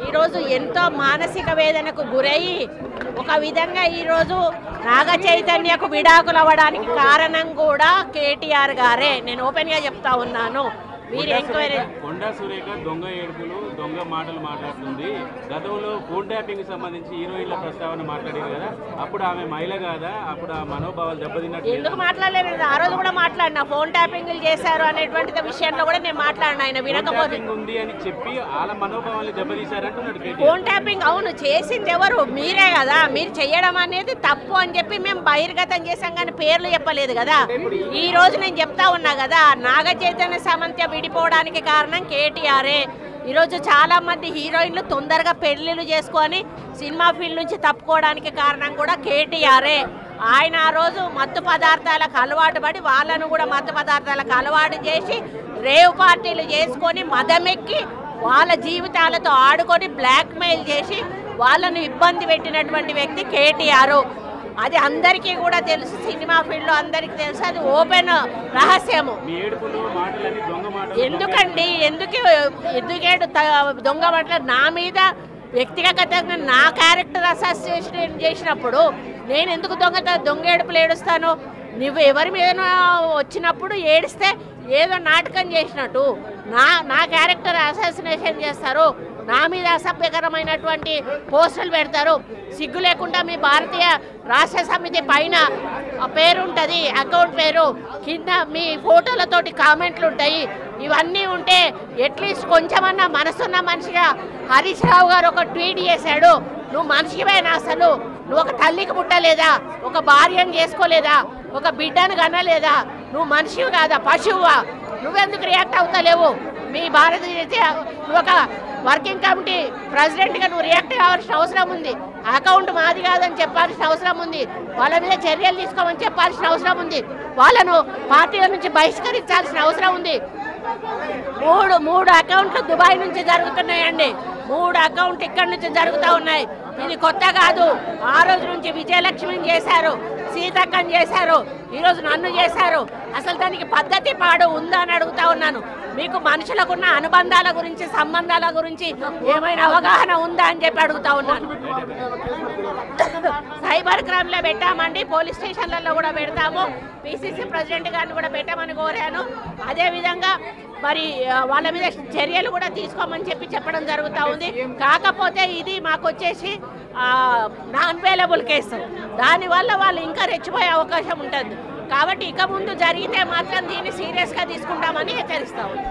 ఈరోజు ఎంతో మానసిక వేదనకు గురయ్యి ఒక విధంగా ఈరోజు నాగ చైతన్యకు విడాకులు అవ్వడానికి కారణం కూడా కేటీఆర్ గారే. నేను ఓపెన్గా చెప్తా ఉన్నాను. మీరు ఎంక్వైరీ కొండా సురేఖ దొంగ ఏడుపులు దొంగ మాటలు మాట్లాడుతుంది. గతంలో ఫోన్ ట్యాపింగ్ సంబంధించి హీరోయిన్ల ప్రస్తావన మాట్లాడారు కదా, అప్పుడు ఆమె మహిళ కాదా? అప్పుడు ఆ మనోభావాలు దెబ్బతిన్నట్టు ఎందుకు మాట్లాడలేదు? ఆ రోజు కూడా మాట్లాడినా ఫోన్ ట్యాపింగ్లు చేశారు అనేటువంటి విషయంలో కూడా నేను మాట్లాడినా. ఆయన వినకపోతే ఉంది అని చెప్పి వాళ్ళ మనోభావాలు దెబ్బతీశారంటున్నాడు. ఫోన్ ట్యాపింగ్ అవును చేసింది ఎవరు? మీరే కదా. మీరు చేయడం అనేది తప్పు అని చెప్పి మేము బహిర్గతం చేశాం కానీ పేర్లు చెప్పలేదు కదా. ఈ రోజు నేను చెప్తా ఉన్నా కదా, నాగ చైతన్య సమంత విడిపోవడానికి కారణం కేటీఆరే. ఈరోజు చాలామంది హీరోయిన్లు తొందరగా పెళ్లిళ్ళు చేసుకొని సినిమా ఫీల్డ్ నుంచి తప్పుకోవడానికి కారణం కూడా కేటీఆరే. ఆయన ఆ రోజు మత్తు పదార్థాలకు అలవాటు పడి వాళ్ళను కూడా మత్తు పదార్థాలకు అలవాటు చేసి రేవ్ పార్టీలు చేసుకొని మదమెక్కి వాళ్ళ జీవితాలతో ఆడుకొని బ్లాక్మెయిల్ చేసి వాళ్ళను ఇబ్బంది పెట్టినటువంటి వ్యక్తి కేటీఆర్. అది అందరికీ కూడా తెలుసు, సినిమా ఫీల్డ్లో అందరికీ తెలుసు, అది ఓపెన్ రహస్యము. ఎందుకండి ఎందుకేడు దొంగ మాటలు? నా మీద వ్యక్తిగతంగా నా క్యారెక్టర్ అసోసియేషన్ చేసినప్పుడు నేను ఎందుకు దొంగ ఏడుపులు ఏడుస్తాను? నువ్వు ఎవరి మీద వచ్చినప్పుడు ఏడిస్తే ఏదో నాటకం చేసినట్టు నా క్యారెక్టర్ అసాసినేషన్ చేస్తారు, నా మీద అసభ్యకరమైనటువంటి పోస్టులు పెడతారు. సిగ్గు లేకుండా మీ భారతీయ రాష్ట్ర సమితి పైన పేరు ఉంటుంది, అకౌంట్ పేరు, కింద మీ ఫోటోలతోటి కామెంట్లు ఉంటాయి. ఇవన్నీ ఉంటే అట్లీస్ట్ కొంచెమన్నా మనసున్న మనిషిగా హరీష్ రావు గారు ఒక ట్వీట్ చేశాడు, నువ్వు మనిషివేనా? అసలు నువ్వు ఒక తల్లికి పుట్టలేదా? ఒక భార్యను చేసుకోలేదా? ఒక బిడ్డను కనలేదా? నువ్వు మనిషివి కాదా? పశువువా? నువ్వెందుకు రియాక్ట్ అవుతలేవు? మీ భారతీయ నువ్వు ఒక వర్కింగ్ కమిటీ ప్రెసిడెంట్గా నువ్వు రియాక్ట్ కావాల్సిన అవసరం ఉంది. అకౌంట్ మాది కాదని చెప్పాల్సిన అవసరం ఉంది. వాళ్ళ మీద చర్యలు తీసుకోమని చెప్పాల్సిన అవసరం ఉంది. వాళ్ళను పార్టీల నుంచి బహిష్కరించాల్సిన అవసరం ఉంది. మూడు అకౌంట్లు దుబాయ్ నుంచి జరుగుతున్నాయండి. 3 అకౌంట్లు ఇక్కడి నుంచి జరుగుతూ ఉన్నాయి. ఇది కొత్త కాదు. ఆ రోజు నుంచి విజయలక్ష్మిని చేశారు, సీతక్కని చేశారు, ఈరోజు నన్ను చేశారు. అసలు దానికి పద్ధతి పాడు ఉందా అని అడుగుతా ఉన్నాను. మీకు మనుషులకున్న అనుబంధాల గురించి, సంబంధాల గురించి ఏమైనా అవగాహన ఉందా అని చెప్పి అడుగుతా ఉన్నాను. సైబర్ క్రైమ్లో పెట్టామండి, పోలీస్ స్టేషన్లలో కూడా పెడతాము. పిసిసి ప్రెసిడెంట్ గారిని కూడా పెట్టమని కోరాను. అదేవిధంగా మరి వాళ్ళ మీద చర్యలు కూడా తీసుకోమని చెప్పడం జరుగుతూ ఉంది. కాకపోతే ఇది మాకు వచ్చేసి నాన్ అవైలబుల్ కేసు, దానివల్ల వాళ్ళు ఇంకా రెచ్చిపోయే అవకాశం ఉంటుంది. కాబట్టి ఇక ముందు జరిగితే మాత్రం దీన్ని సీరియస్గా తీసుకుంటామని హెచ్చరిస్తా ఉంది.